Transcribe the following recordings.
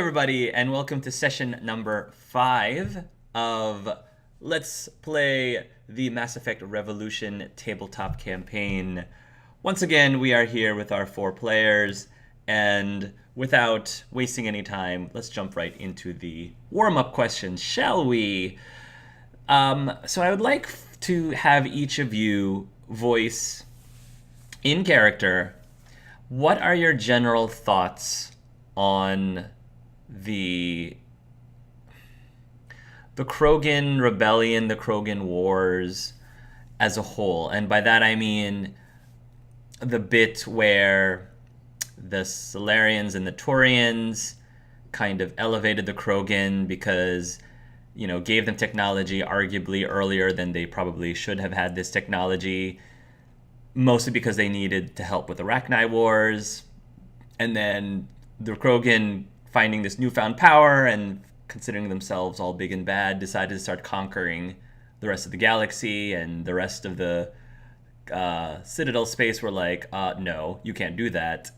everybody, and welcome to session number 5 of Let's Play the Mass Effect Revolution tabletop campaign. Once again, we are here with our 4 players, and without wasting any time, let's jump right into the warm-up questions, shall we? So I would like to have each of you voice in character what are your general thoughts on the Krogan rebellion, the Krogan wars as a whole? And by that I mean the bit where the Solarians and the Turians kind of elevated the Krogan because, gave them technology arguably earlier than they probably should have had this technology, mostly because they needed to help with the Arachni Wars. And then the Krogan, finding this newfound power and considering themselves all big and bad, decided to start conquering the rest of the galaxy, and the rest of the Citadel space were like, no, you can't do that.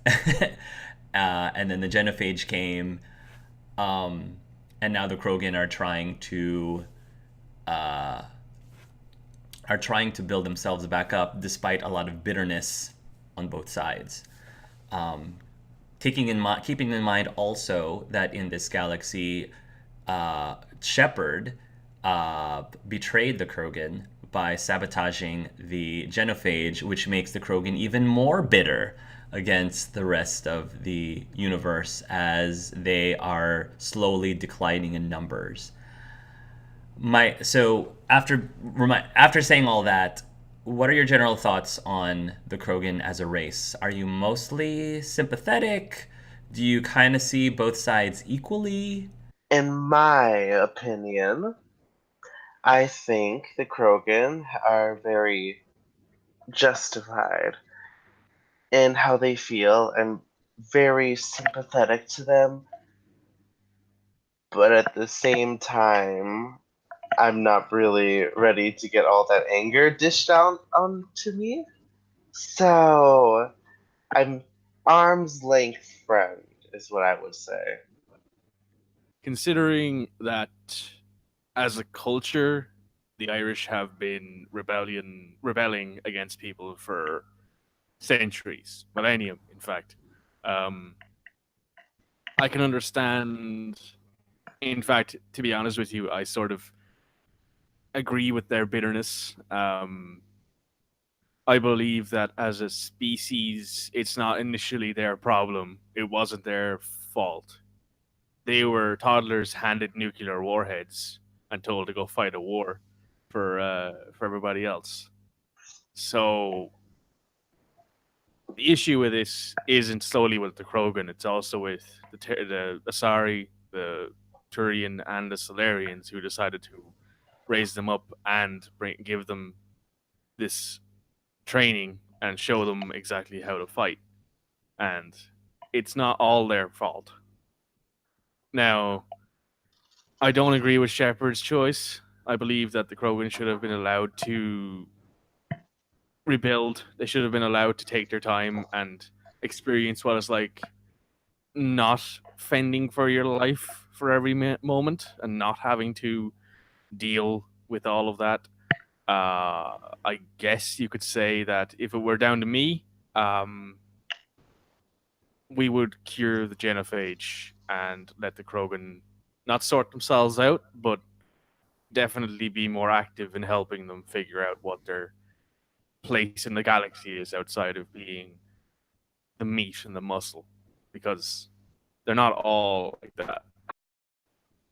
And then the Genophage came, and now the Krogan are trying to build themselves back up, despite a lot of bitterness on both sides. Keeping in mind also that in this galaxy, Shepard betrayed the Krogan by sabotaging the Genophage, which makes the Krogan even more bitter against the rest of the universe as they are slowly declining in numbers. So after saying all that, what are your general thoughts on the Krogan as a race? Are you mostly sympathetic? Do you kind of see both sides equally? In my opinion, I think the Krogan are very justified in how they feel and very sympathetic to them. But at the same time, I'm not really ready to get all that anger dished out onto me. So I'm arm's length friend is what I would say. Considering that as a culture, the Irish have been rebelling against people for centuries, millennium, in fact. I can understand. In fact, to be honest with you, I sort of agree with their bitterness. I believe that as a species, it's not initially their problem. It wasn't their fault. They were toddlers handed nuclear warheads and told to go fight a war for everybody else. So the issue with this isn't solely with the Krogan; it's also with the Asari, the Turian, and the Solarians who decided to raise them up and give them this training and show them exactly how to fight. And it's not all their fault. Now, I don't agree with Shepard's choice. I believe that the Krogan should have been allowed to rebuild. They should have been allowed to take their time and experience what it's like not fending for your life for every moment and not having to deal with all of that. I guess you could say that if it were down to me, we would cure the genophage and let the Krogan not sort themselves out, but definitely be more active in helping them figure out what their place in the galaxy is outside of being the meat and the muscle, because they're not all like that.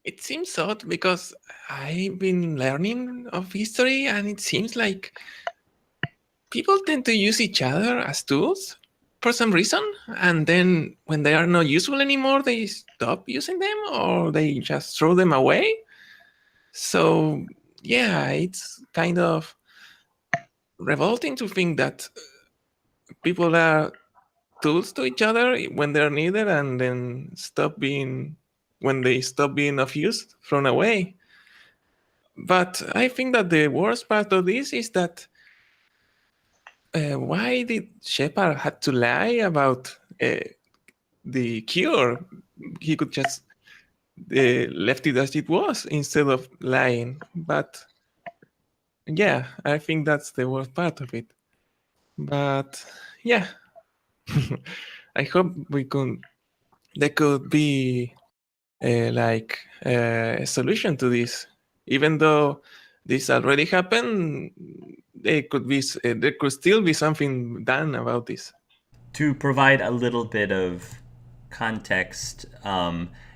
It seems odd because I've been learning of history and it seems like people tend to use each other as tools for some reason, and then when they are not useful anymore, they stop using them or they just throw them away. So, yeah, it's kind of revolting to think that people are tools to each other when they're needed and then when they stop being of use, thrown away. But I think that the worst part of this is that why did Shepard had to lie about the cure? He could just left it as it was instead of lying. But yeah, I think that's the worst part of it. But yeah, I hope there could be a solution to this. Even though this already happened, there could still be something done about this. To provide a little bit of context,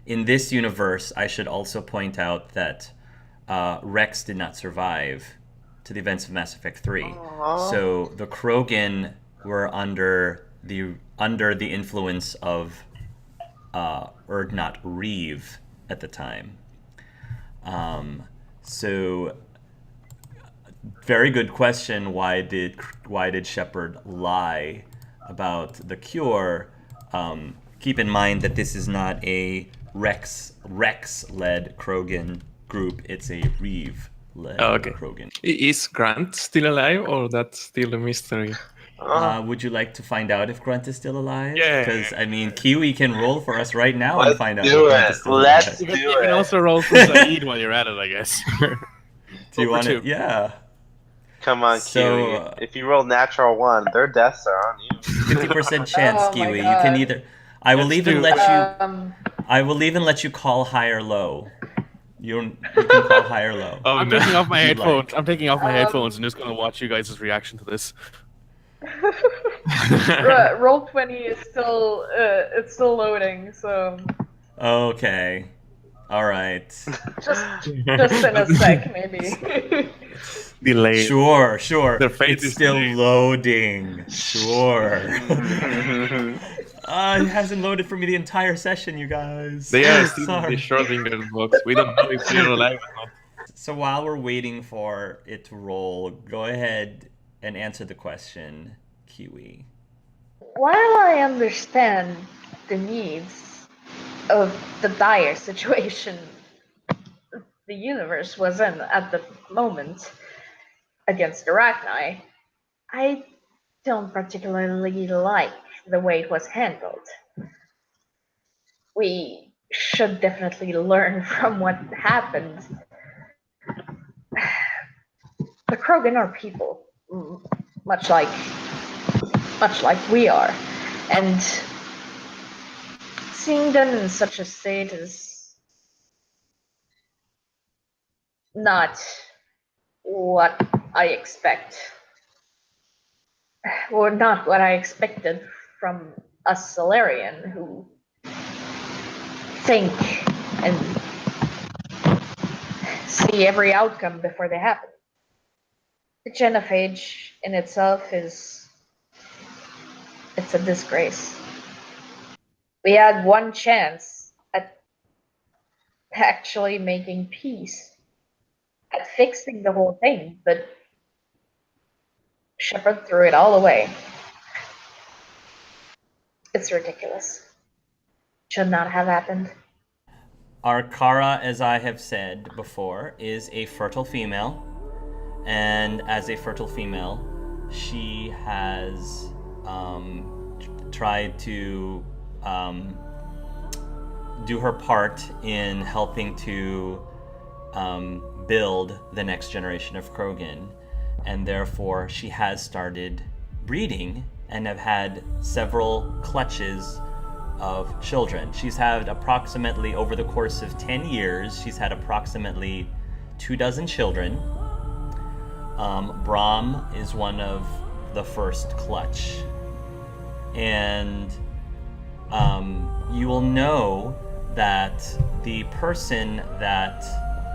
in this universe, I should also point out that Rex did not survive to the events of Mass Effect 3. Aww. So the Krogan were under the influence of Urdnot Reeve at the time. So very good question. Why did Shepard lie about the cure? Keep in mind that this is not a Rex-led Krogan group. It's a Reeve-led Krogan. Is Grant still alive, or that's still a mystery? Would you like to find out if Grunt is still alive? Yeah. Because, I mean, Kiwi can roll for us right now and find out if do Grunt it. is still Let's alive. do You can it. also roll for Saeed while you're at it, I guess. Do you want to? to? Yeah. Come on, So, Kiwi. If you roll natural 1, their deaths are on you. 50% chance, Oh my Kiwi. You God. can either... I will Let's even do let it. you... I will even let you call high or low. You can call high or low. I'm taking off my If you'd headphones. like. I'm taking off my headphones and just gonna watch you guys' reaction to this. Roll 20 is still it's still loading, so Okay. All right. just in a sec maybe. Delayed. Sure. Their face It's is still delayed. loading. Sure. It hasn't loaded for me the entire session, you guys. They are still in Sorry. the Schrodinger box. We don't know if they're alive or not. So while we're waiting for it to roll, go ahead and answer the question, Kiwi. While I understand the needs of the dire situation the universe was in at the moment against Arachni, I don't particularly like the way it was handled. We should definitely learn from what happened. The Krogan are people, much like we are, and seeing them in such a state is not what I expect, or not what I expected from a Solarian who think and see every outcome before they happen. The genophage in itself it's a disgrace. We had one chance at actually making peace, at fixing the whole thing, but Shepard threw it all away. It's ridiculous. Should not have happened. Arkara, as I have said before, is a fertile female, and as a fertile female, she has tried to do her part in helping to build the next generation of Krogan, and therefore she has started breeding and have had several clutches of children. She's had approximately, over the course of 10 years, she's had approximately 24 children. Brahm is one of the first clutch. And you will know that the person that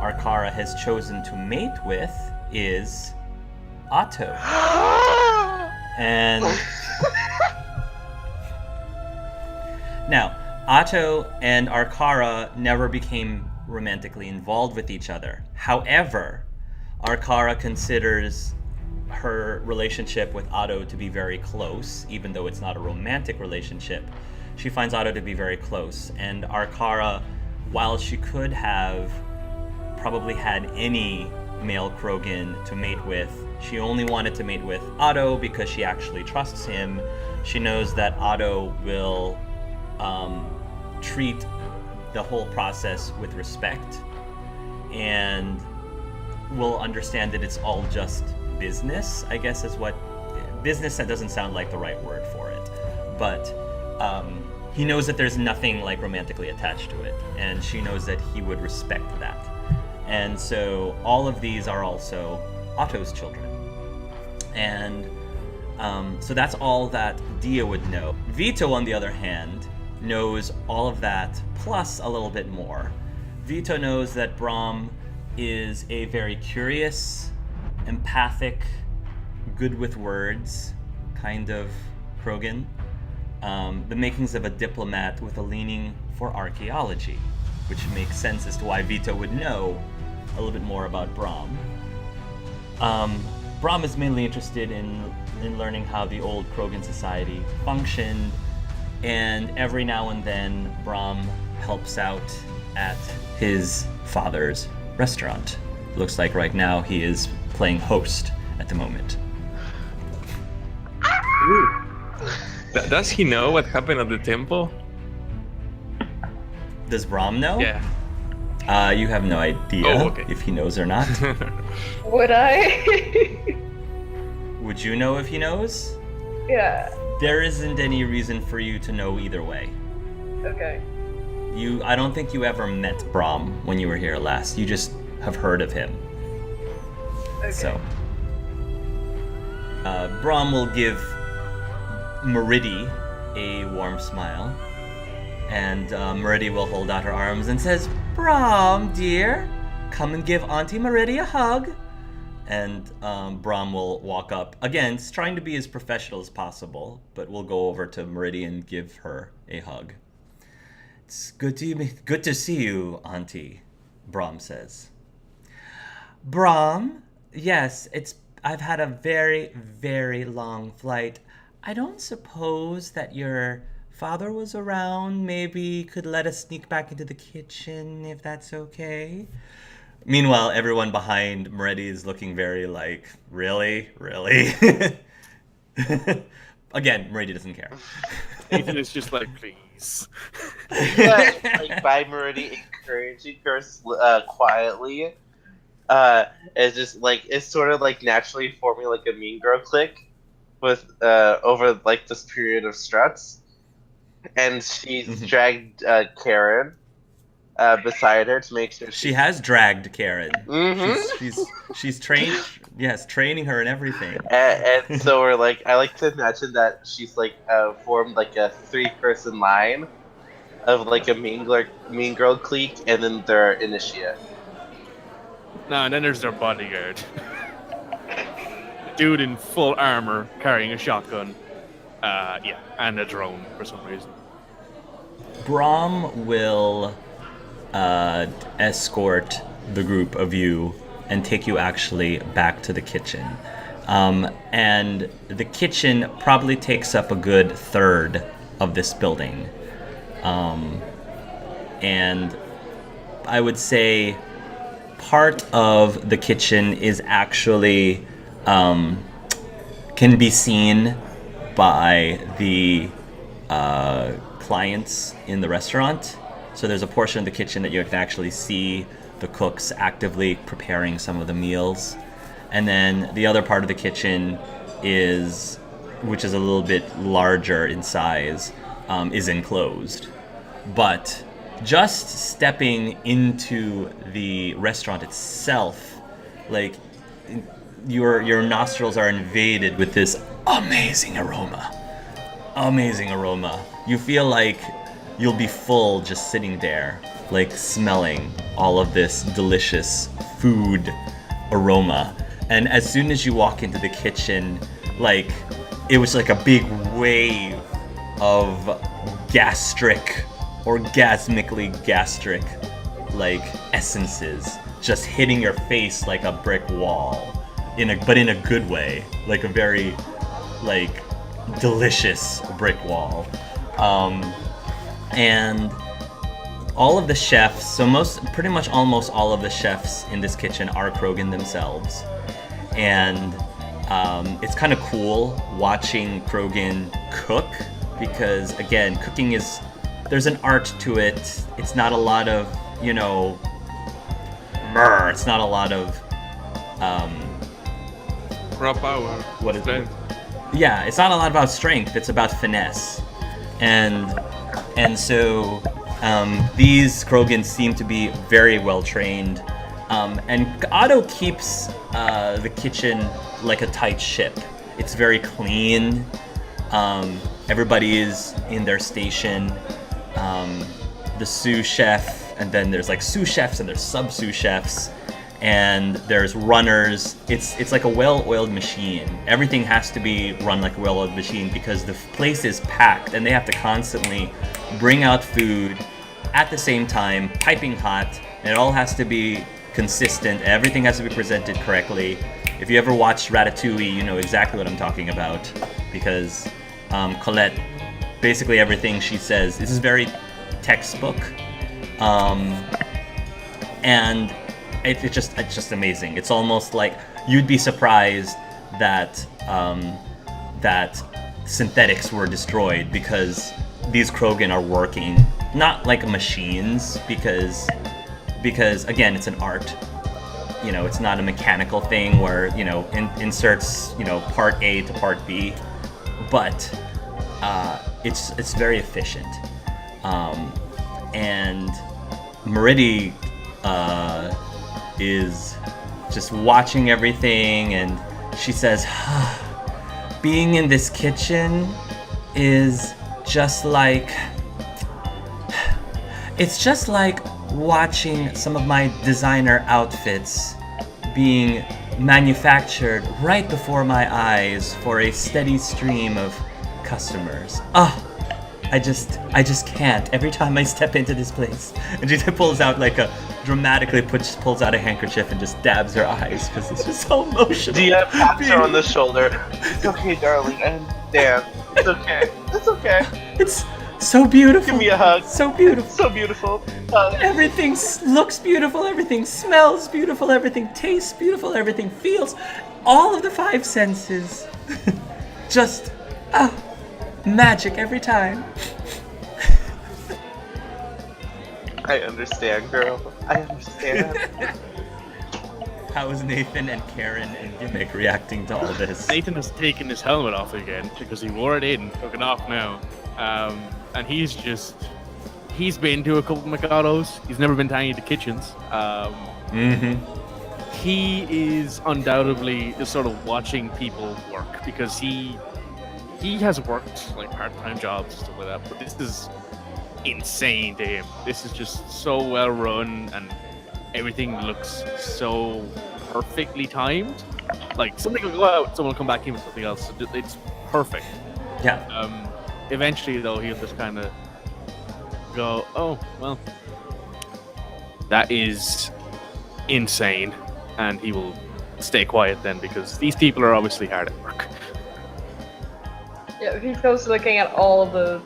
Arkara has chosen to mate with is Otto. And now, Otto and Arkara never became romantically involved with each other. However, Arkara considers her relationship with Otto to be very close, even though it's not a romantic relationship. She finds Otto to be very close, and Arkara, while she could have probably had any male Krogan to mate with, she only wanted to mate with Otto because she actually trusts him. She knows that Otto will treat the whole process with respect and will understand that it's all just business, I guess is what business, that doesn't sound like the right word for it, but he knows that there's nothing like romantically attached to it, and she knows that he would respect that. And so all of these are also Otto's children. And so that's all that Dia would know. Vito, on the other hand, knows all of that plus a little bit more. Vito knows that Brahm is a very curious, empathic, good with words kind of Krogan. The makings of a diplomat with a leaning for archaeology, which makes sense as to why Vito would know a little bit more about Brahm. Brahm is mainly interested in learning how the old Krogan society functioned, and every now and then Brahm helps out at his father's restaurant. Looks like right now he is playing host at the moment. Does he know what happened at the temple? Does Brahm know? Yeah. You have no idea if he knows or not. Would I? Would you know if he knows? Yeah. There isn't any reason for you to know either way. Okay. I don't think you ever met Brahm when you were here last. You just have heard of him. Okay. So, Brahm will give Meridi a warm smile, and Meridi will hold out her arms and says, "Brahm, dear, come and give Auntie Meridi a hug." And Brahm will walk up, again, trying to be as professional as possible, but we'll go over to Meridi and give her a hug. "It's good to see you, Auntie," Brahm says. "Brahm, yes, I've had a very, very long flight. I don't suppose that your father was around. Maybe could let us sneak back into the kitchen, if that's okay." Meanwhile, everyone behind Meridi is looking very like, really? Again, Meridi doesn't care. Ethan is just like, please. Like by Meridi encouraging her quietly. It's just like it's sort of like naturally forming like a Mean Girl clique with over like this period of struts, and she's dragged Karen beside her to make sure she has dragged Karen. Mm-hmm. She's trained. Yes, training her and everything. And so we're like, I like to imagine that she's like formed like a 3-person line of like a mean girl clique, and then their initiate. No, and then there's their bodyguard. Dude in full armor carrying a shotgun. And a drone for some reason. Brahm will escort the group of you and take you actually back to the kitchen. And the kitchen probably takes up a good third of this building. And I would say part of the kitchen is actually can be seen by the clients in the restaurant. So there's a portion of the kitchen that you can actually see the cooks actively preparing some of the meals. And then the other part of the kitchen which is a little bit larger in size, is enclosed. But just stepping into the restaurant itself, like your nostrils are invaded with this amazing aroma. You feel like you'll be full just sitting there, like smelling all of this delicious food aroma. And as soon as you walk into the kitchen, like it was like a big wave of orgasmically gastric like essences just hitting your face like a brick wall, but in a good way, like a very like delicious brick wall. And all of the chefs, so pretty much almost all of the chefs in this kitchen are Krogan themselves. And it's kind of cool watching Krogan cook, because again, cooking is there's an art to it. It's not a lot of, you know, it's not a lot of Raw power. What is it? strength. yeah, it's not a lot about strength. It's about finesse, and so these Krogans seem to be very well trained, and Otto keeps the kitchen like a tight ship. It's very clean. Everybody is in their station. The sous chef, and then there's like sous chefs and there's sub sous chefs, and there's runners. It's like a well-oiled machine. Everything has to be run like a well-oiled machine because the place is packed, and they have to constantly bring out food at the same time, piping hot, and it all has to be consistent. Everything has to be presented correctly. If you ever watched Ratatouille, you know exactly what I'm talking about, because Colette, basically everything she says, this is very textbook, and it's just amazing. It's almost like you'd be surprised that that synthetics were destroyed because these Krogan are working not like machines, because again, it's an art. You know, it's not a mechanical thing where, you know, inserts, you know, part A to part B, but it's very efficient. And Meridi is just watching everything, and she says, being in this kitchen is just like, it's just like watching some of my designer outfits being manufactured right before my eyes for a steady stream of customers. I just can't. Every time I step into this place, and she pulls out like a dramatically pulls out a handkerchief and just dabs her eyes because it's just so emotional. Dia pats her on the shoulder. It's okay, darling. I understand. It's okay. It's okay. It's so beautiful. Give me a hug. So beautiful. So beautiful. Everything looks beautiful. Everything smells beautiful. Everything tastes beautiful. Everything feels. All of the five senses. Just magic every time. I understand, girl. I understand. How is Nathan and Karen and Gimmick reacting to all this? Nathan has taken his helmet off again because he wore it in, took it off now. And he's been to a couple of McOtto's. He's never been to any of the kitchens. He is undoubtedly just sort of watching people work because he has worked like part-time jobs and stuff like that, but this is insane to him. This is just so well run and everything looks so perfectly timed. Like something will go out, someone will come back in with something else. It's perfect. Yeah. Eventually though, he'll just kind of go, oh, well, that is insane. And he will stay quiet then because these people are obviously hard at work. Yeah, he goes looking at all the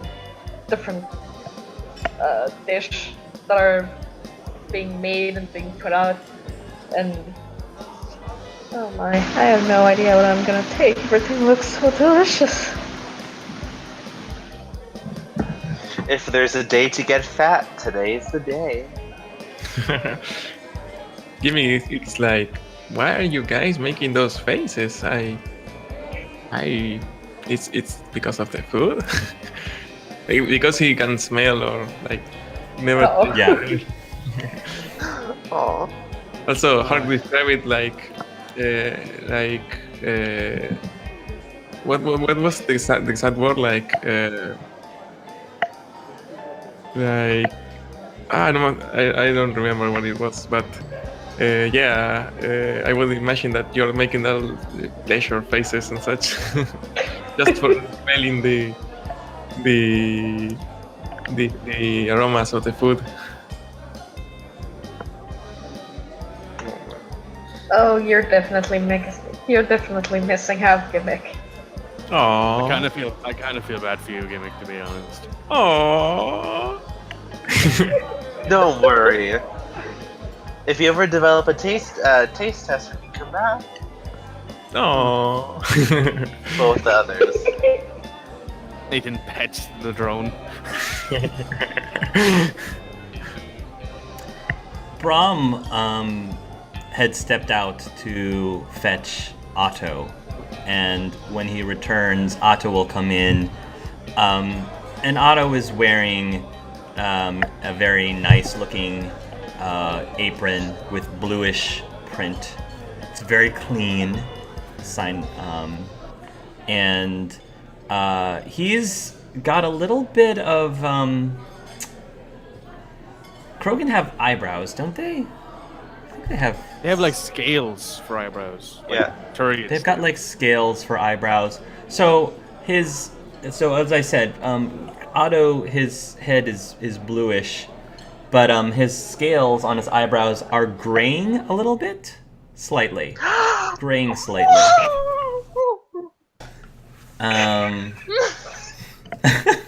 different dish that are being made and being put out, and oh my, I have no idea what I'm gonna take. Everything looks so delicious. If there's a day to get fat, today's the day. Gimme, it's like, why are you guys making those faces? It's because of the food. Because he can smell or like never. Uh-oh. Yeah. Aw. Also, how do you describe it? What was the exact word? I don't remember what it was, but I would imagine that you're making all pleasure faces and such, just for smelling the aromas of the food. Oh, you're definitely missing half Gimmick. Aww. I kind of feel bad for you, Gimmick, to be honest. Aww. Don't worry. If you ever develop a taste test, you can come back. Aww. Both others. Nathan pets the drone. Brahm had stepped out to fetch Otto, and when he returns, Otto will come in. And Otto is wearing a very nice-looking apron with bluish print. It's very clean, and he's got a little bit of. Krogan have eyebrows, don't they? I think they have. They have like scales for eyebrows. Like Yeah. Turians They've got do. like scales for eyebrows. So as I said, Otto, his head is bluish, but his scales on his eyebrows are graying a little bit, slightly, graying slightly.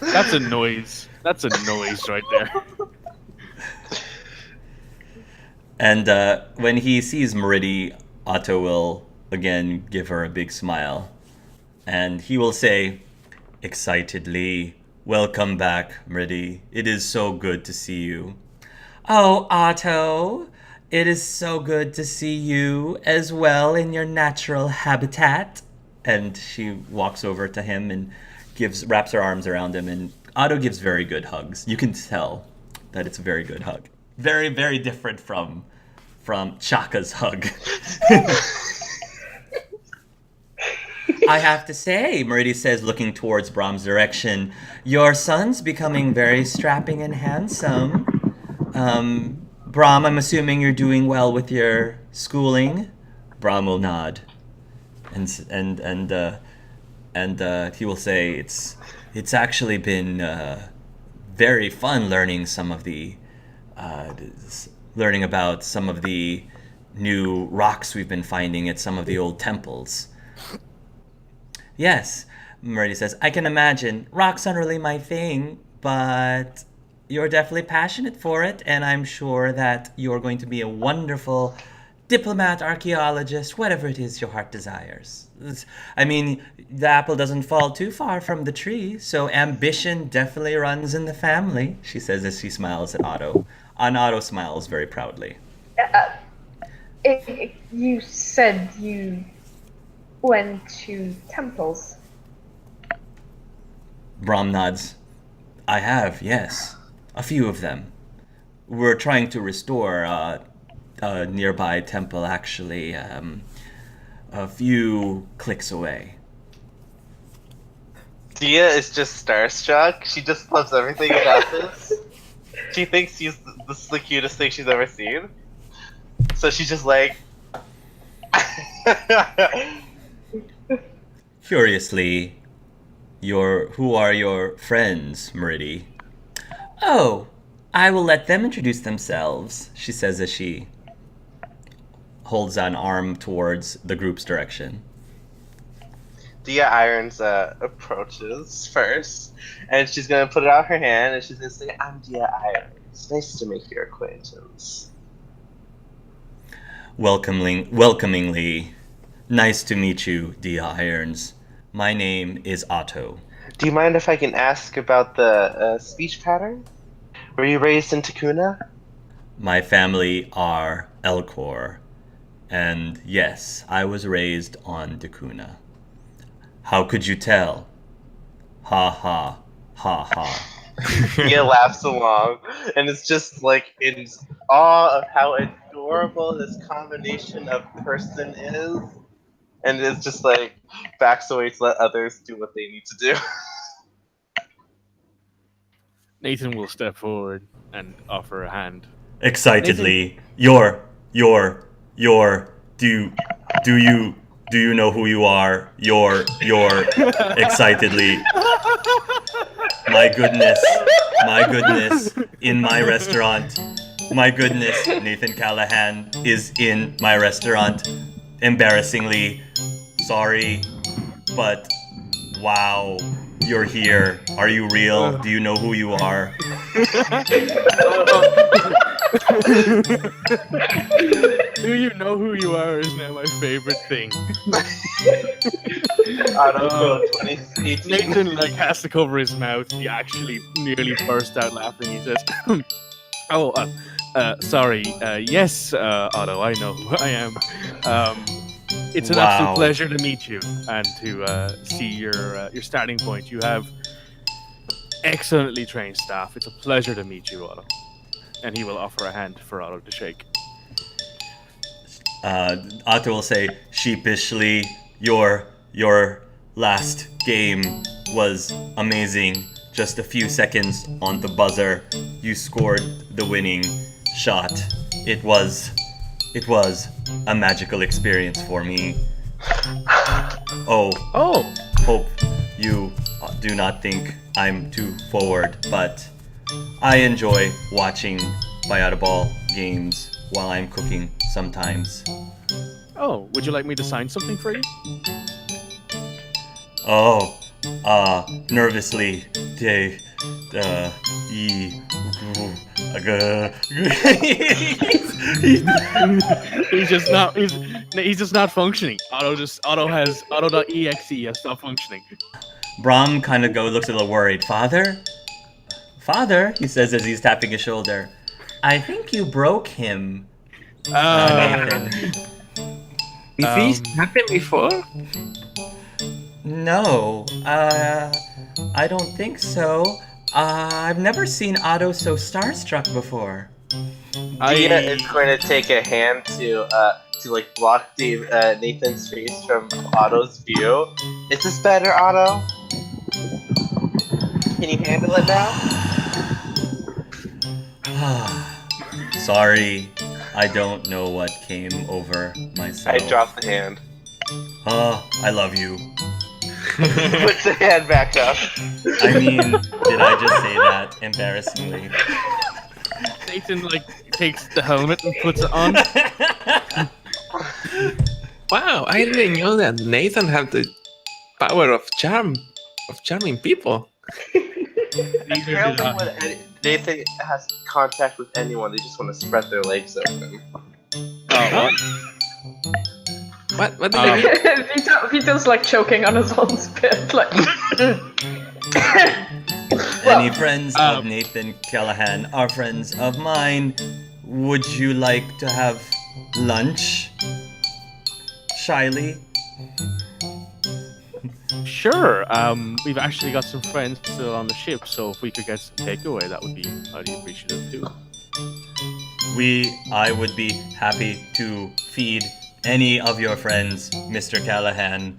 That's a noise. That's a noise right there. And when he sees Meridi, Otto will again give her a big smile. And he will say, excitedly, "Welcome back, Meridi. It is so good to see you." "Oh, Otto, it is so good to see you as well in your natural habitat." And she walks over to him and wraps her arms around him, and Otto gives very good hugs. You can tell that it's a very good hug. Very, very different from Chaka's hug. "I have to say," Meridi says, looking towards Brahm's direction, "your son's becoming very strapping and handsome. Brahm, I'm assuming you're doing well with your schooling?" Brahm will nod, and he will say, "It's actually been very fun learning about some of the new rocks we've been finding at some of the old temples." "Yes," Meridi says, "I can imagine. Rocks aren't really my thing, but you're definitely passionate for it, and I'm sure that you're going to be a wonderful diplomat, archaeologist, whatever it is your heart desires. I mean, the apple doesn't fall too far from the tree, so ambition definitely runs in the family," she says as she smiles at Otto. And Otto smiles very proudly. You said you went to temples. Brahm nods. "I have, yes. A few of them. We're trying to restore a nearby temple, actually, a few clicks away." Dia is just starstruck. She just loves everything about this. She thinks this is the cutest thing she's ever seen. So she's just like. Curiously, who are your friends, Meridi? "Oh, I will let them introduce themselves," she says as she holds an arm towards the group's direction. Dia Irons approaches first, and she's gonna put out her hand, and she's gonna say, "I'm Dia Irons. Nice to make your acquaintance." Welcomingly, "Nice to meet you, Dia Irons. My name is Otto." Do you mind if I can ask about the speech pattern? Were you raised in Takuna? "My family are Elcor, and yes, I was raised on Dakuna." "How could you tell?" "Ha ha, ha ha." Dia laughs along, and it's just like in awe of how adorable this combination of person is, and it's just like backs away to let others do what they need to do. Nathan will step forward and offer a hand. Excitedly, "You're, do you know who you are? You're," excitedly. My goodness, in my restaurant. My goodness, Nathan Callahan is in my restaurant. Embarrassingly, sorry, but wow, you're here. Are you real? Do you know who you are? "Do you know who you are?" is now my favorite thing. Auto 2018. Nathan like has to cover his mouth. He actually nearly burst out laughing. He says, sorry. Yes, Otto, I know who I am. It's an absolute Wow. pleasure to meet you and to see your starting point. You have excellently trained staff. It's a pleasure to meet you, Otto. And he will offer a hand for Otto to shake. Otto will say sheepishly, your last game was amazing. Just a few seconds on the buzzer, you scored the winning shot. It was a magical experience for me. Oh, hope you do not think I'm too forward, but I enjoy watching Fraya'Del games while I'm cooking sometimes. Oh, would you like me to sign something for you? Oh, nervously, he's just not functioning. Auto.exe has stopped functioning. Brahm kind of looks a little worried. Father, he says as he's tapping his shoulder. I think you broke him. Nathan. Did this happen before? No, I don't think so. I've never seen Otto so starstruck before. Dia is going to take a hand to like block Nathan's face from Otto's view. Is this better, Otto? Can you handle it now? Sorry, I don't know what came over myself. I dropped the hand. Oh, I love you. Puts the hand back up. I mean, did I just say that embarrassingly? Nathan takes the helmet and puts it on. Wow, I didn't know that Nathan had the power of charming people. Apparently, when Nathan has contact with anyone, they just want to spread their legs open. Oh, What do you mean? Vito's like choking on his own spit. Like. Any friends of Nathan Callahan are friends of mine. Would you like to have lunch? Shyly? Sure. We've actually got some friends still on the ship, so if we could get some takeaway, that would be highly appreciative too. I would be happy to feed any of your friends, Mr. Callahan.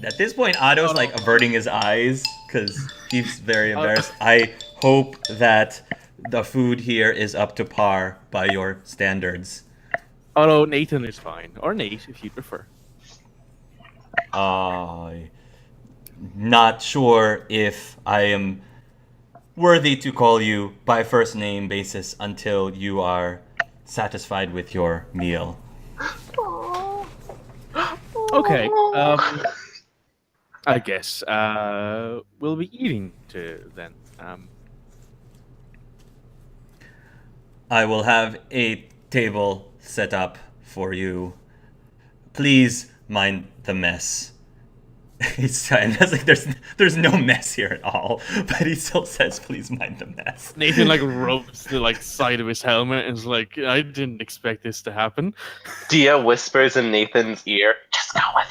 At this point, Otto's like averting his eyes because he's very embarrassed. I hope that the food here is up to par by your standards. Although Nathan is fine, or Nate if you prefer. Not sure if I am worthy to call you by first name basis until you are satisfied with your meal. Okay. I guess we'll be eating then. I will have a table set up for you. Please mind the mess. And that's like there's no mess here at all, but he still says, "Please mind the mess." Nathan rubs the side of his helmet and is like, "I didn't expect this to happen." Dia whispers in Nathan's ear, "Just go with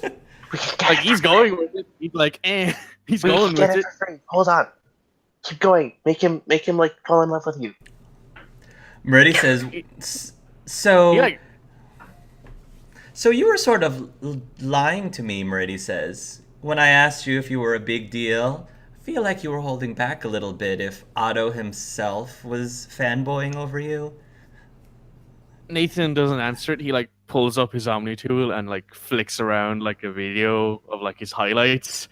it." He's going with it. He's like, eh. He's We going can get with it it. for free. Hold on. Keep going. Make him fall in love with you. Meridy says, "So." He, So you were sort of lying to me, Meridy says. When I asked you if you were a big deal, I feel like you were holding back a little bit if Otto himself was fanboying over you. Nathan doesn't answer it. He pulls up his Omni tool and flicks around a video of his highlights.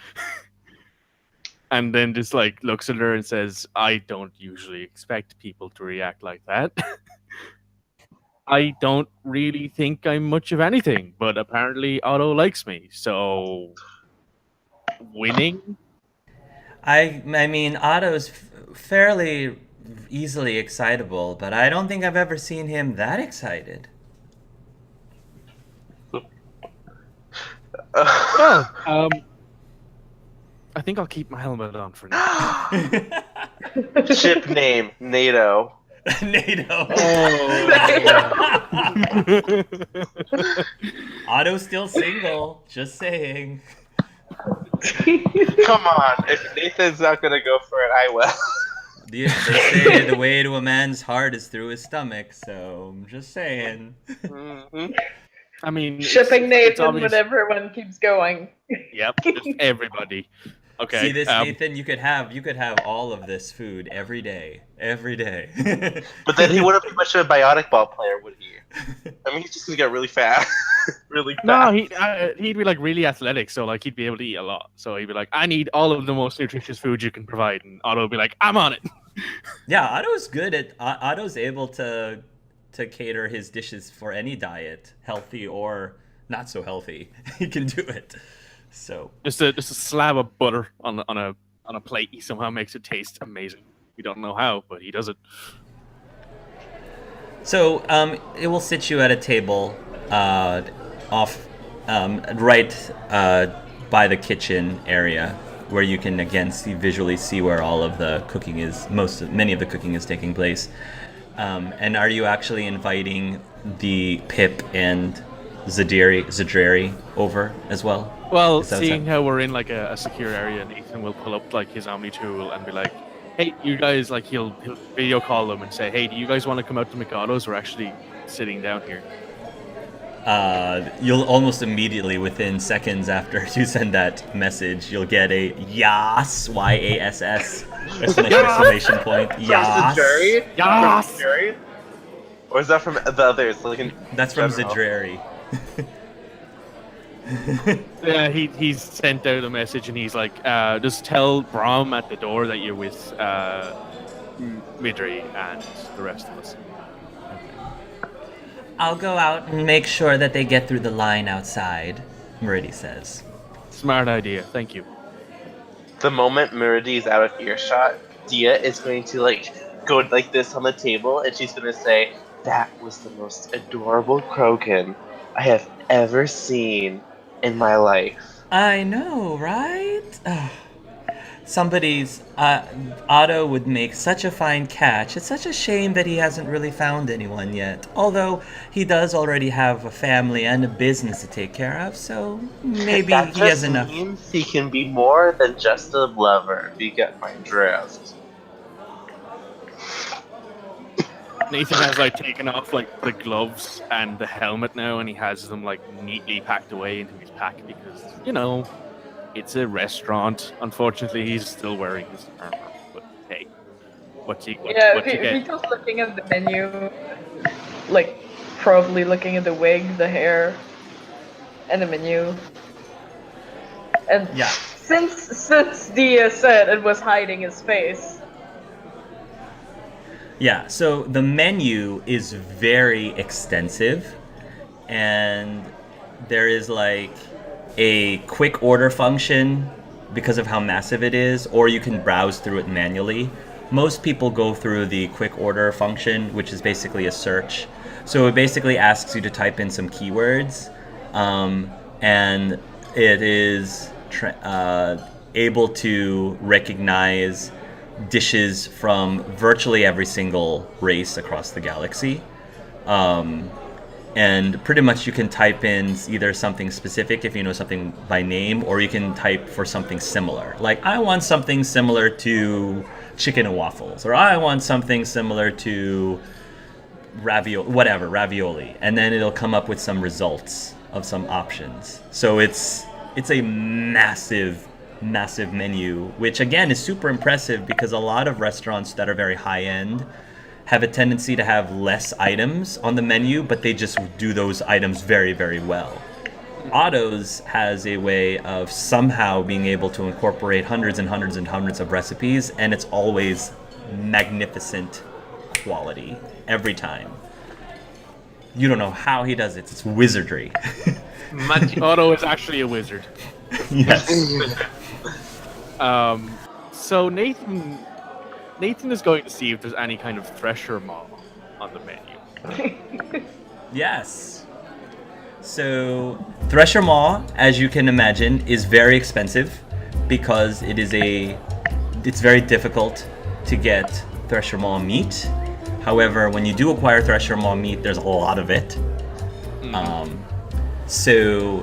And then just looks at her and says, "I don't usually expect people to react like that." I don't really think I'm much of anything, but apparently Otto likes me, so winning? I mean, Otto's fairly easily excitable, but I don't think I've ever seen him that excited. Well, I think I'll keep my helmet on for now. Ship name NATO. NATO. Oh. Otto's still single. Just saying. Come on, if Nathan's not gonna go for it, I will. They say the way to a man's heart is through his stomach, so I'm just saying. Mhm. I mean, Shipping it's Nathan obvious. when everyone keeps going. Yep, just everybody. Okay. See this, Nathan? You could have all of this food every day. But then he wouldn't be much of a biotic ball player, would he? I mean, he's just gonna get really fat, really fat. No, he'd be like really athletic, so like he'd be able to eat a lot. So he'd be like, I need all of the most nutritious food you can provide, and Otto would be like, I'm on it. Yeah, Otto's good at. Otto's able to cater his dishes for any diet, healthy or not so healthy. He can do it. So Just a slab of butter on a plate. He somehow makes it taste amazing. We don't know how, but he does it. So it will sit you at a table off right by the kitchen area, where you can again visually see where all of the cooking is. Many of the cooking is taking place. And are you actually inviting the Pip and Zadrari over as well? Well, Is that seeing how we're in like a secure area, Nathan will pull up like his Omni tool and be like, "Hey, you guys!" Like he'll video call them and say, "Hey, do you guys want to come out to McOtto's? We're actually sitting down here." You'll almost immediately, within seconds after you send that message, you'll get a YAS, YASS, exclamation point, From YAS. Zadrari? Yes! From Zadrari? Or is that from the others? Like That's from general? Zadrari. Yeah, he's sent out a message and he's like, just tell Brom at the door that you're with Midri and the rest of us. I'll go out and make sure that they get through the line outside, Meridi says. Smart idea, thank you. The moment Meridi is out of earshot, Dia is going to go like this on the table, and she's going to say, "That was the most adorable Krogan I have ever seen in my life." I know, right? Somebody's Otto would make such a fine catch. It's such a shame that he hasn't really found anyone yet. Although he does already have a family and a business to take care of, so maybe That he has just enough. means he can be more than just a lover, if you get my drift. Nathan has like taken off like the gloves and the helmet now, and he has them like neatly packed away into his pack because it's a restaurant. Unfortunately, he's still wearing his armor. But hey, what you If get? he's just looking at the menu, like probably looking at the wig, the hair, and the menu. And Yeah. since Dia said it was hiding his face. Yeah, so the menu is very extensive, and there is like a quick order function because of how massive it is, or you can browse through it manually. Most people go through the quick order function, which is basically a search. So it basically asks you to type in some keywords, and it is able to recognize dishes from virtually every single race across the galaxy. And pretty much you can type in either something specific if you know something by name, or you can type for something similar. Like, I want something similar to chicken and waffles, or I want something similar to ravioli. And then it'll come up with some results of some options. So it's a massive menu, which again is super impressive because a lot of restaurants that are very high end have a tendency to have less items on the menu, but they just do those items very, very well. Otto's has a way of somehow being able to incorporate hundreds and hundreds and hundreds of recipes, and it's always magnificent quality every time. You don't know how he does it. It's wizardry. Otto is actually a wizard. Yes. So Nathan is going to see if there's any kind of thresher mob on the menu. Yes. So Thresher Maw, as you can imagine, is very expensive because it's very difficult to get Thresher Maw meat. However, when you do acquire Thresher Maw meat, there's a lot of it. So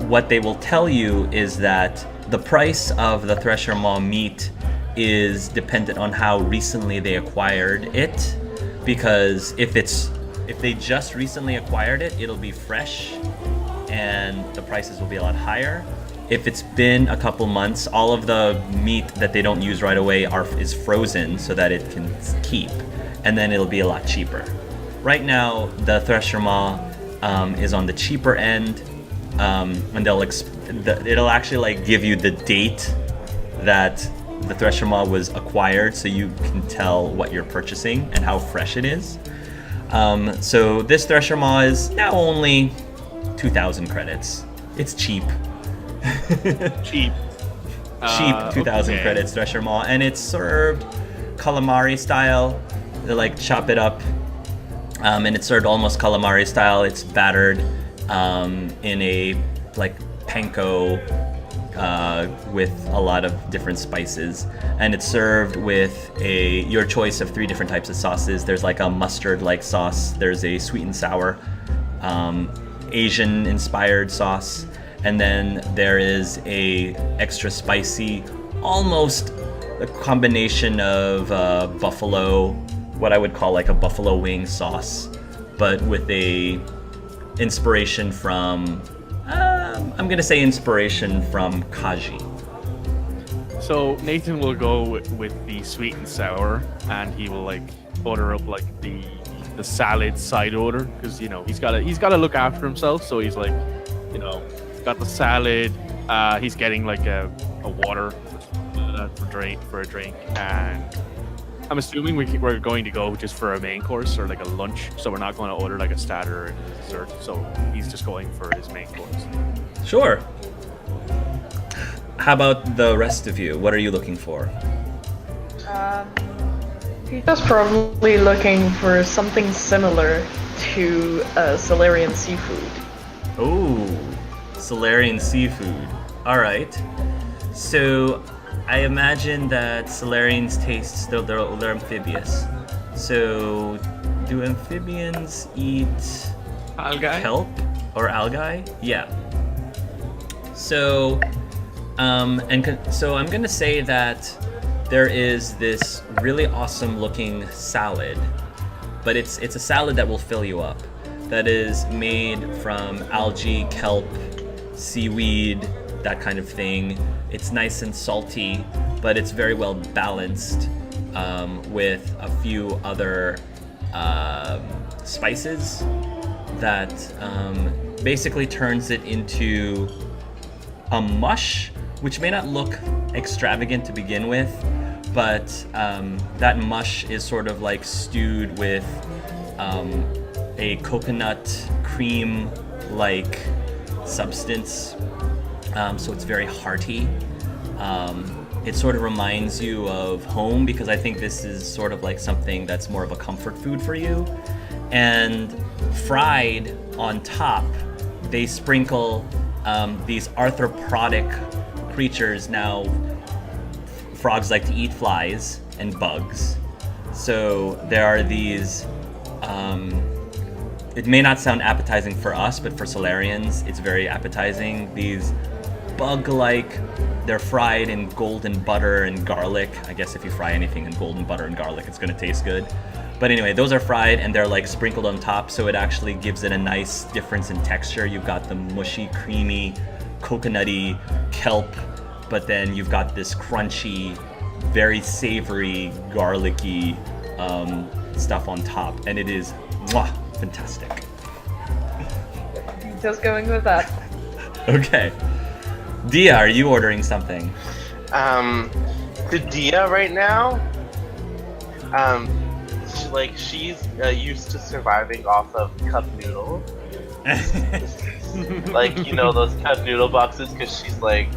what they will tell you is that the price of the Thresher Maw meat is dependent on how recently they acquired it, because if they just recently acquired it, it'll be fresh and the prices will be a lot higher. If it's been a couple months, all of the meat that they don't use right away is frozen so that it can keep, and then it'll be a lot cheaper. Right now, the Thresher Maw is on the cheaper end, and it'll actually like give you the date that the Thresher Maw was acquired, so you can tell what you're purchasing and how fresh it is. So this Thresher Maw is now only 2,000 credits. It's cheap. Cheap. Cheap 2,000 okay. credits Thresher Maw, and it's served calamari style. They like chop it up, and it's served almost calamari style. It's battered in a like panko with a lot of different spices, and it's served with your choice of 3 different types of sauces. There's like a mustard-like sauce. There's a sweet and sour Asian-inspired sauce, and then there is a extra spicy, almost a combination of buffalo, what I would call like a buffalo wing sauce, but with a inspiration from I'm gonna say inspiration from Kaji. So Nathan will go with the sweet and sour, and he will like order up like the salad side order, because he's gotta look after himself. So he's like, got the salad. He's getting like a water for a drink, and I'm assuming we're going to go just for a main course or like a lunch. So we're not going to order like a starter and a dessert. So he's just going for his main course. Sure. How about the rest of you? What are you looking for? Peter's probably looking for something similar to Solarian seafood. Oh, Solarian seafood. All right. So I imagine that Solarians taste, they're amphibious. So do amphibians eat Algae? kelp or algae? Yeah. So, so I'm gonna say that there is this really awesome looking salad, but it's a salad that will fill you up. That is made from algae, kelp, seaweed, that kind of thing. It's nice and salty, but it's very well balanced with a few other spices that basically turns it into a mush, which may not look extravagant to begin with, but that mush is sort of like stewed with a coconut cream-like substance. So it's very hearty. It sort of reminds you of home, because I think this is sort of like something that's more of a comfort food for you. And fried on top, they sprinkle these arthropodic creatures. Now, frogs like to eat flies and bugs. So there are these, it may not sound appetizing for us, but for Solarians, it's very appetizing. These bug-like, they're fried in golden butter and garlic. I guess if you fry anything in golden butter and garlic, it's gonna taste good. But anyway, those are fried and they're like sprinkled on top, so it actually gives it a nice difference in texture. You've got the mushy, creamy, coconutty kelp, but then you've got this crunchy, very savory, garlicky stuff on top, and it is fantastic. Just going with that. Okay. Dia, are you ordering something? To Dia right now, she's used to surviving off of cup noodles. Like, those cup noodle boxes, because she's like,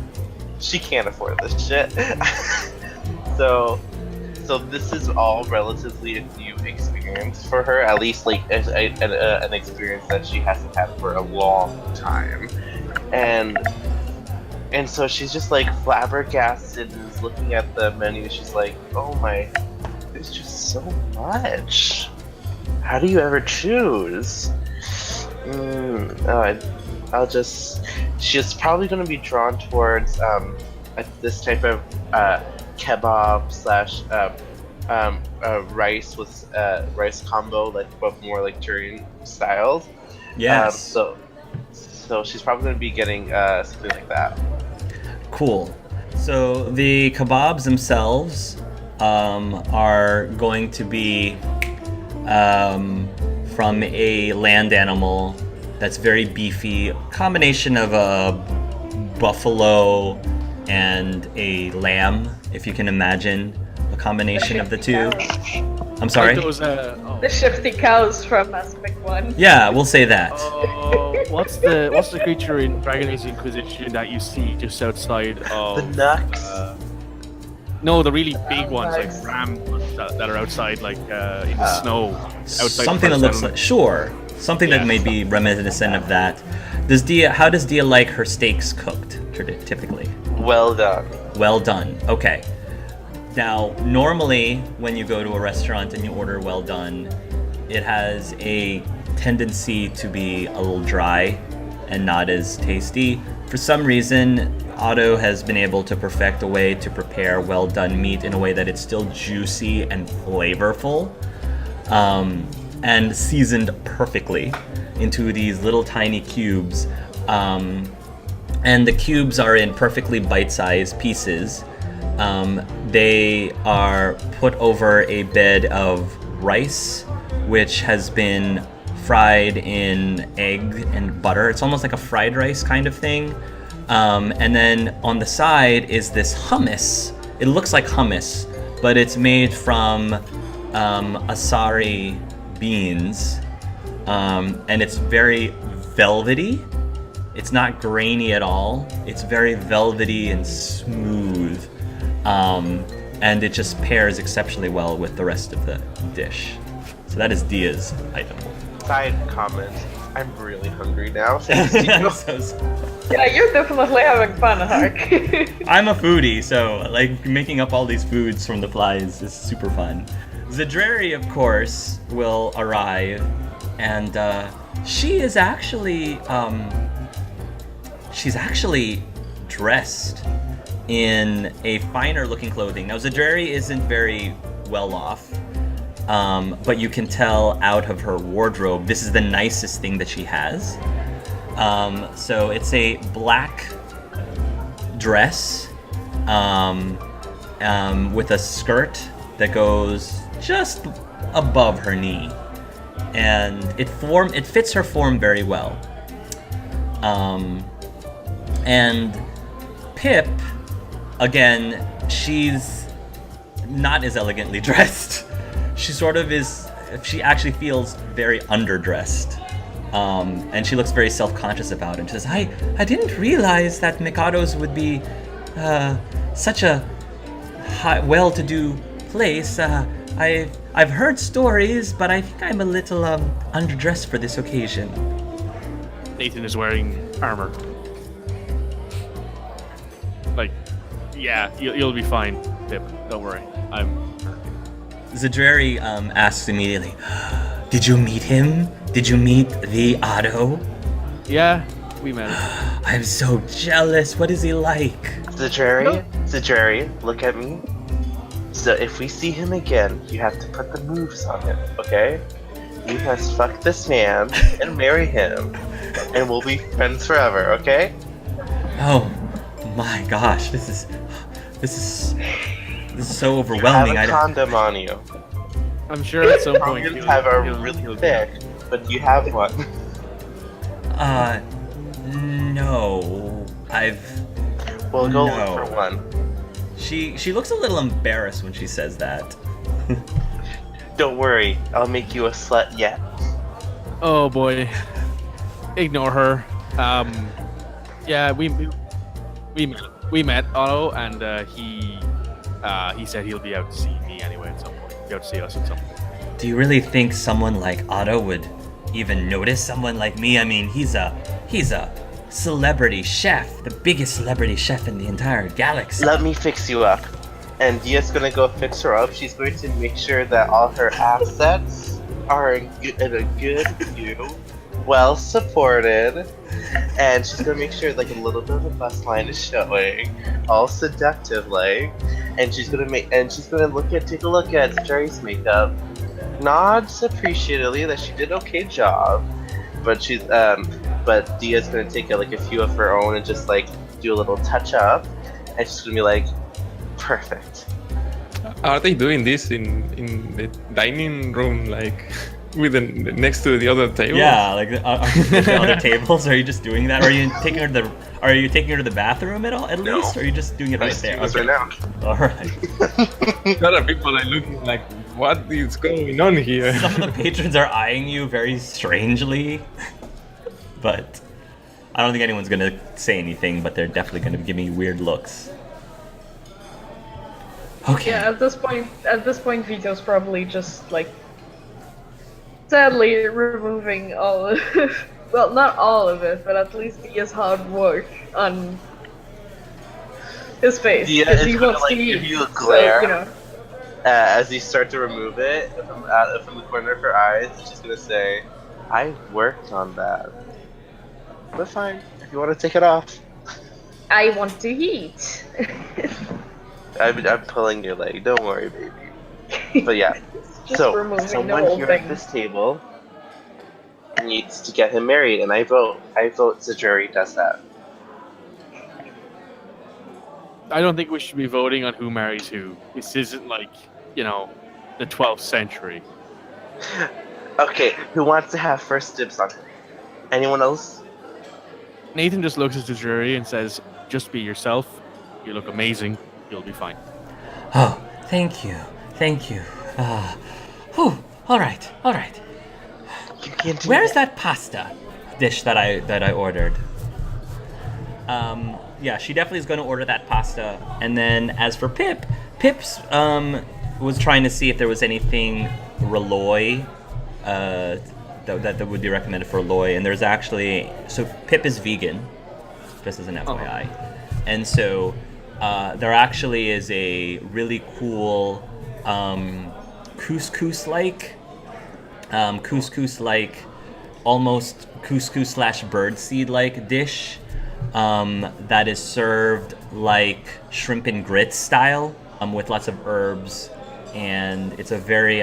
she can't afford this shit. So this is all relatively a new experience for her, at least like an experience that she hasn't had for a long time, and so she's just like flabbergasted and is looking at the menu. She's like, "Oh my, there's just so much. How do you ever choose?" I'll just. She's probably going to be drawn towards this type of kebab slash rice with rice combo, like but more like Korean styles. Yes. So she's probably going to be getting something like that. Cool. So the kebabs themselves are going to be from a land animal that's very beefy, combination of a buffalo and a lamb, if you can imagine a combination of the two. I'm sorry? Like those, The shifty cows from Mass Effect 1. Yeah, we'll say that. what's the creature in Dragon Age Inquisition that you see just outside of The Nux. No, the really big ones, like ram ones that are outside, like in the snow. Outside Something that the looks settlement. like, sure, something that Yeah. may be reminiscent of that. How does Dia like her steaks cooked, typically? Well done. Well done. Okay. Now, normally, when you go to a restaurant and you order well done, it has a tendency to be a little dry and not as tasty. For some reason, Otto has been able to perfect a way to prepare well done meat in a way that it's still juicy and flavorful, and seasoned perfectly into these little tiny cubes. And the cubes are in perfectly bite-sized pieces. They are put over a bed of rice, which has been fried in egg and butter. It's almost like a fried rice kind of thing. And then on the side is this hummus. It looks like hummus, but it's made from asari beans, and it's very velvety. It's not grainy at all. It's very velvety and smooth, and it just pairs exceptionally well with the rest of the dish. So that is Dia's item. Side comment. I'm really hungry now. Thanks to you. Yeah, you're definitely having fun, Hark. I'm a foodie, so like making up all these foods from the flies is super fun. Zadrari, of course, will arrive, and she is actually she's actually dressed in a finer looking clothing. Now Zadrari isn't very well off, but you can tell out of her wardrobe this is the nicest thing that she has. So it's a black dress with a skirt that goes just above her knee, and it fits her form very well. And Pip, again, she's not as elegantly dressed. She sort of is. She actually feels very underdressed. And she looks very self-conscious about it. She says, I didn't realize that McOtto's would be such a well-to-do place. I've heard stories, but I think I'm a little underdressed for this occasion. Nathan is wearing armor. Like, yeah, you'll be fine, Pip. Don't worry. Zadrari asks immediately, Did you meet him? Did you meet the Otto? Yeah, we met him. I'm so jealous. What is he like? Zadrari, look at me. So if we see him again, you have to put the moves on him, okay? You must fuck this man and marry him, and we'll be friends forever, okay? Oh my gosh, this is so overwhelming. You have a condom on you. I'm sure at some point Condoms have a really thick, but you have one. No. We'll go No. look for one. She looks a little embarrassed when she says that. Don't worry, I'll make you a slut yet. Oh boy. Ignore her. Yeah, we met Otto, and he said he'll be out to see me anyway at some point. Be out to see us at some point. Do you really think someone like Otto would even notice someone like me? I mean, he's a celebrity chef, the biggest celebrity chef in the entire galaxy. Let me fix you up. And Dia's gonna go fix her up. She's going to make sure that all her assets are in a good view, well supported, and she's gonna make sure like a little bit of a bust line is showing, all seductive like, and she's gonna take a look at Jerry's makeup, nods appreciatively that she did okay job, but Dia's gonna take a few of her own and just like do a little touch up, and she's gonna be like, perfect. Are they doing this in the dining room, like with next to the other table? Yeah, like the other tables. Are you just doing that? Are you taking her to the? Are you taking her to the bathroom at least? Or are you just doing it right there? Okay. Right now. All right. Other people are looking like, what is going on here? Some of the patrons are eyeing you very strangely, but I don't think anyone's gonna say anything. But they're definitely gonna give me weird looks. Okay. Yeah, at this point, Vito's probably just like sadly removing all of well, not all of it, but at least Dia's hard work on his face. Dia Because is he gonna wants to like eat. give you a glare So, you know. as you start to remove it from the corner of her eyes, and she's gonna say, "I worked on that, but fine. If you want to take it off, I want to eat. I'm pulling your leg. Don't worry, baby." But yeah, Just so removing the someone whole here thing. at this table needs to get him married, and I vote the jury does that. I don't think we should be voting on who marries who. This isn't like, the 12th century. Okay, who wants to have first dibs on him? Anyone else? Nathan just looks at the jury and says, just be yourself. You look amazing. You'll be fine. Oh, thank you. All right. You can't do Where's that. that pasta dish that I ordered? Yeah, she definitely is going to order that pasta. And then as for Pip's was trying to see if there was anything Reloy that would be recommended for Loy. And there's actually, so Pip is vegan, just as an FYI. And so there actually is a really cool couscous-like, almost couscous / birdseed-like dish that is served like shrimp and grits style with lots of herbs, and it's a very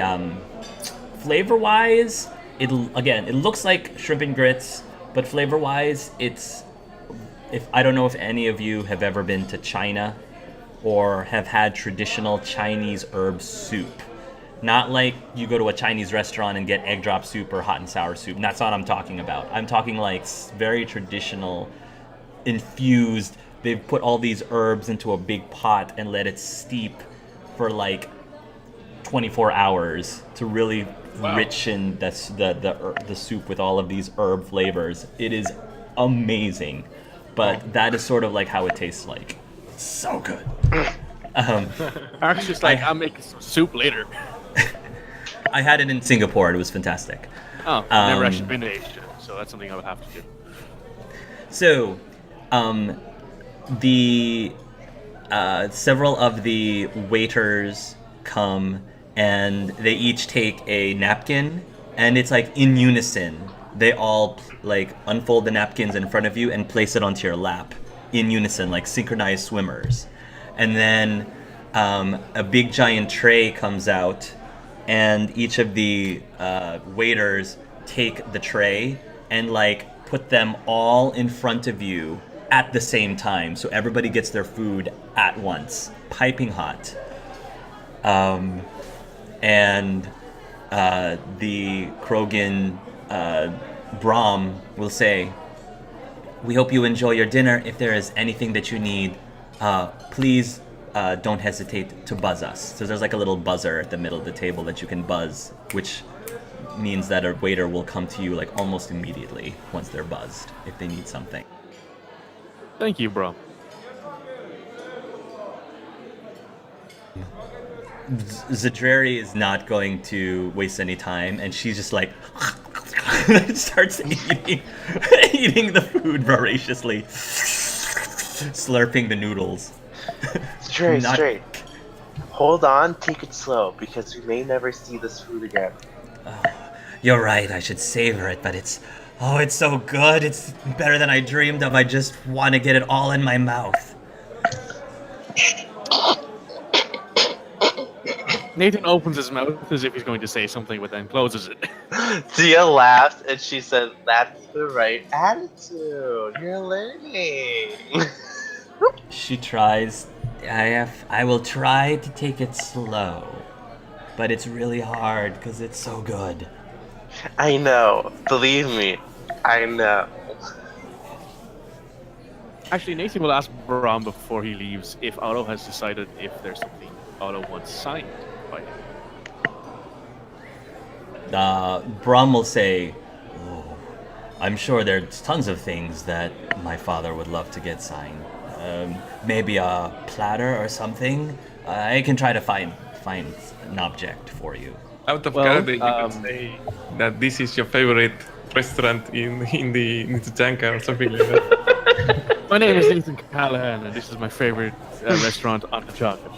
flavor-wise. It looks like shrimp and grits, but flavor-wise, I don't know if any of you have ever been to China or have had traditional Chinese herb soup. Not like you go to a Chinese restaurant and get egg drop soup or hot and sour soup. And that's not what I'm talking about. I'm talking like very traditional, infused. They've put all these herbs into a big pot and let it steep for like 24 hours to really richen the soup with all of these herb flavors. It is amazing. But that is sort of like how it tastes like. So good. Mark's just like, I'll make some soup later. I had it in Singapore. It was fantastic. Oh, I've never actually been to Asia, so that's something I would have to do. So, several of the waiters come and they each take a napkin, and it's like in unison. They all like unfold the napkins in front of you and place it onto your lap in unison, like synchronized swimmers. And then a big giant tray comes out, and each of the waiters take the tray and like put them all in front of you at the same time, so everybody gets their food at once, piping hot. And the Krogan Brahm will say, "We hope you enjoy your dinner. If there is anything that you need, please don't hesitate to buzz us." So there's like a little buzzer at the middle of the table that you can buzz, which means that a waiter will come to you like almost immediately once they're buzzed if they need something. Thank you, bro. Zadreri is not going to waste any time, and she's just like starts eating the food voraciously, slurping the noodles. Straight, Not- straight. Hold on, take it slow, because we may never see this food again. You're right, I should savor it, but it's so good. It's better than I dreamed of. I just want to get it all in my mouth. Nathan opens his mouth as if he's going to say something, but then closes it. Tia laughed and she said, "That's the right attitude. You're learning." She tries. I will try to take it slow, but it's really hard because it's so good. I know. Believe me, I know. Actually, Nathan will ask Brom before he leaves if Otto has decided if there's something Otto wants signed by him. Brom will say, "Oh, I'm sure there's tons of things that my father would love to get signed. Maybe a platter or something. I can try to find an object for you." Out of Well, character, you could say that this is your favorite restaurant in the Tatanka or something like that. My name is Nathan Callahan, and this is my favorite restaurant on the chocolate.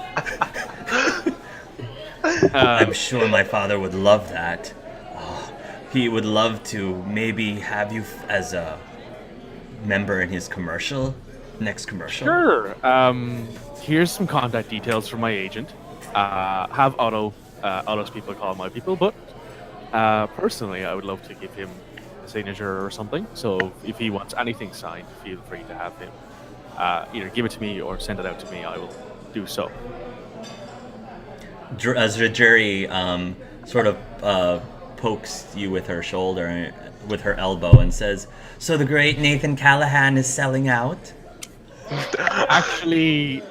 I'm sure my father would love that. Oh, he would love to maybe have you as a member in his next commercial. Sure. Here's some contact details from my agent. Have Otto's people call my people, but personally, I would love to give him a signature or something. So if he wants anything signed, feel free to have him either give it to me or send it out to me. I will do so. Jerry sort of pokes you with her shoulder, with her elbow, and says, "So the great Nathan Callahan is selling out?" Actually,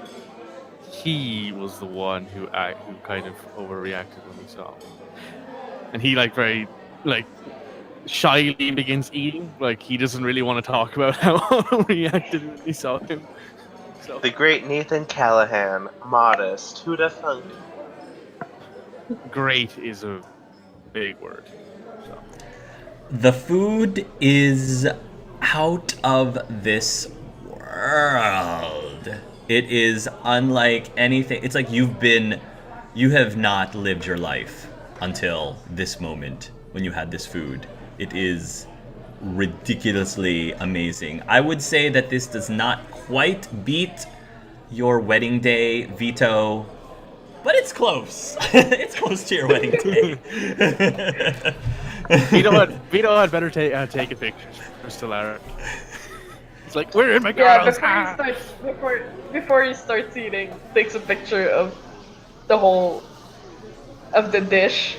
he was the one who kind of overreacted when he saw him, and he very shyly begins eating. Like he doesn't really want to talk about how Otto reacted when he saw him. So The great Nathan Callahan, modest, who'da thunk? great is a big word. So. The food is out of this world. It is unlike anything. It's like you have not lived your life until this moment when you had this food. It is ridiculously amazing. I would say that this does not quite beat your wedding day veto, but it's close. It's close to your wedding day. Vito had better take a picture for Stellaric. It's like, we're in McOtto's. Before he starts eating, takes a picture of the whole of the dish.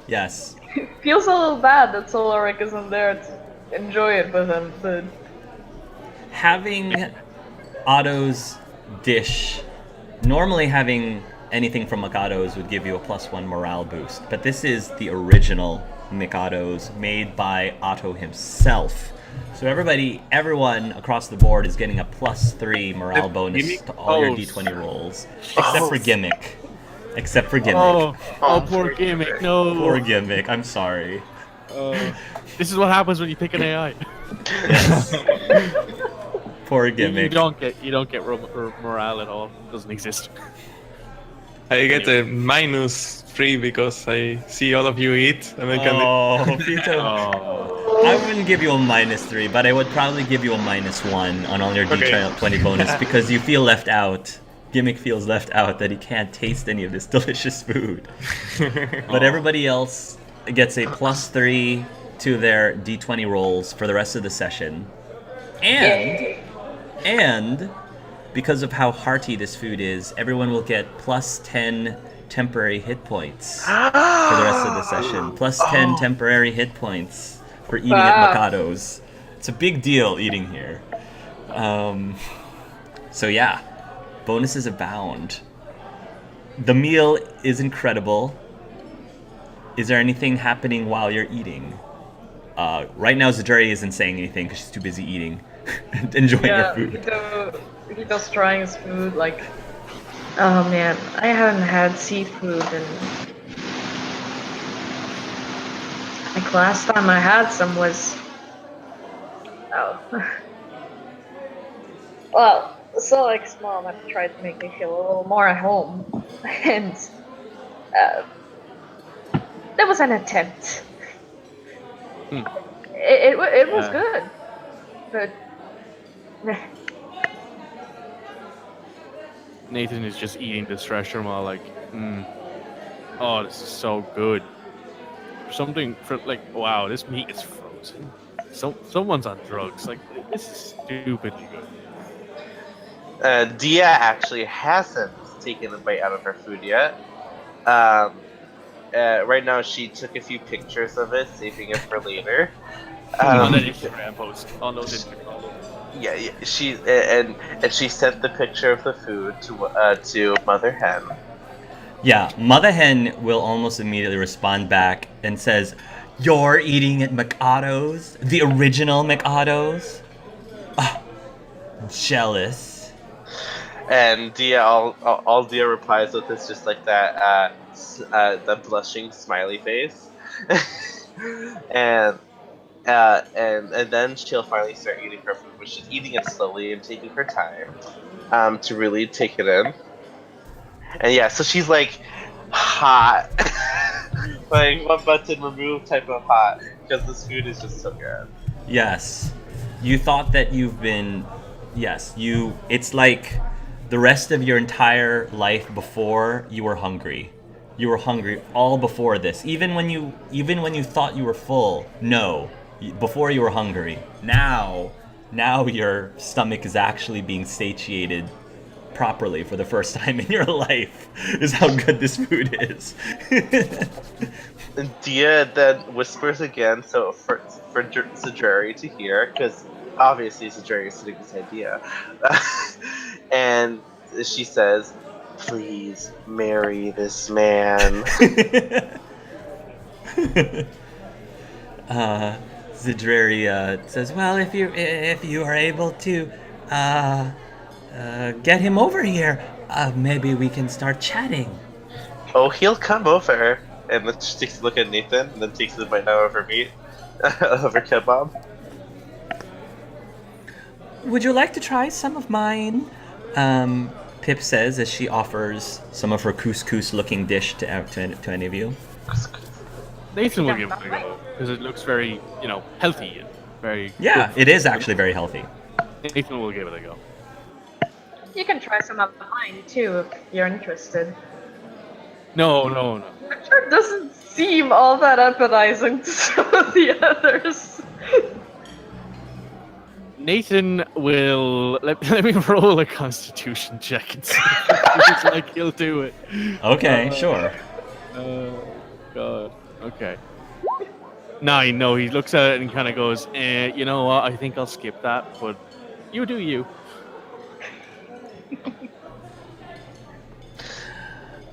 Yes. Feels a little bad that Solaric isn't there to enjoy it with him, but Having Otto's dish, normally having anything from McOtto's would give you a +1 morale boost, but this is the original McOtto's made by Otto himself. So everyone across the board is getting a +3 morale bonus to all your D20 rolls, except for Gimmick. Except for Gimmick. Oh, poor Gimmick. No. Poor Gimmick. I'm sorry. This is what happens when you pick an AI. Yes. Poor Gimmick. You don't get morale at all. It doesn't exist. I get a -3 because I see all of you eat, and I can. Oh, Vito. I wouldn't give you a -3, but I would probably give you a -1 on all your D20 bonus because you feel left out. Gimmick feels left out that he can't taste any of this delicious food. But everybody else gets a +3 to their D20 rolls for the rest of the session. And because of how hearty this food is, everyone will get +10 temporary hit points for the rest of the session. +10 temporary hit points for eating at McOtto's. It's a big deal eating here. So yeah, bonuses abound. The meal is incredible. Is there anything happening while you're eating? Right now, Zaduri isn't saying anything because she's too busy eating and enjoying her food. Vito's trying his food, Oh man, I haven't had seafood and like last time I had some was well, Solik's mom had tried to make me feel a little more at home, and uh, there was an attempt. Hmm. It was Yeah. good, but Nathan is just eating this Thresher Maw like, oh, this is so good. Something for like, wow, this meat is frozen. Someone's on drugs. Like, this is stupidly good. Dia actually hasn't taken a bite out of her food yet. Right now, she took a few pictures of it, saving it for later. On an Instagram post, on those Instagram. Yeah, she and she sent the picture of the food to Mother Hen. Yeah, Mother Hen will almost immediately respond back and says, "You're eating at McOtto's? The original McOtto's? Ah, jealous." And Dia, all Dia replies with is just like that, the blushing smiley face, and then she'll finally start eating her food, but she's eating it slowly and taking her time, to really take it in. And yeah, so she's like hot, like one button remove type of hot, because this food is just so good. Yes. You thought that you've been... Yes, it's like the rest of your entire life before you were hungry. You were hungry all before this. Even when you thought you were full. No. Before you were hungry. Now your stomach is actually being satiated properly for the first time in your life, is how good this food is. And Dia then whispers again, so for Sajari to hear, because obviously Sajari is sitting beside Dia, and she says, "Please marry this man." Zidreri says, "Well, if you are able to get him over here, maybe we can start chatting." Oh, he'll come over. And then she takes a look at Nathan, and then takes a bite out of her meat, of her kebab. "Would you like to try some of mine?" Pip says as she offers some of her couscous-looking dish to any of you. Nathan will give it a go because it looks very, healthy and very. Yeah, good. it is actually very healthy. Nathan will give it a go. you can try some of mine too if you're interested. No. It sure doesn't seem all that appetizing to some of the others. Nathan will let me roll a Constitution check and see if he's like he'll do it. Okay, sure. Oh God. Okay. 9. No, he looks at it and kind of goes, you know what? I think I'll skip that, but you do you.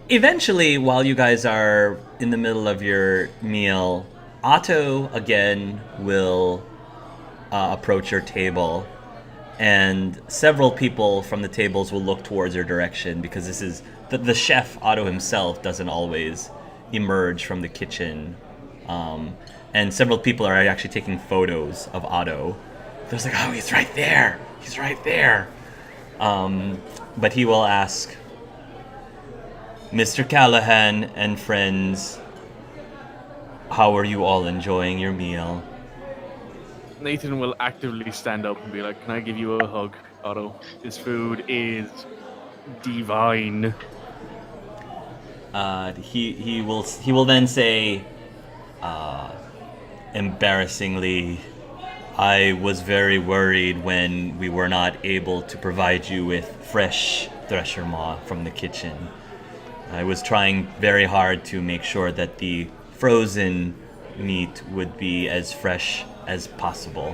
Eventually, while you guys are in the middle of your meal, Otto again will approach your table, and several people from the tables will look towards your direction, because this is the chef. Otto himself doesn't always emerge from the kitchen, and several people are actually taking photos of Otto. They're like, "Oh, he's right there, but he will ask, "Mr. Callahan and friends, how are you all enjoying your meal?" Nathan will actively stand up and be like, "Can I give you a hug, Otto? This food is divine." He will then say, "Embarrassingly, I was very worried when we were not able to provide you with fresh Thresher Maw from the kitchen. I was trying very hard to make sure that the frozen meat would be as fresh as possible.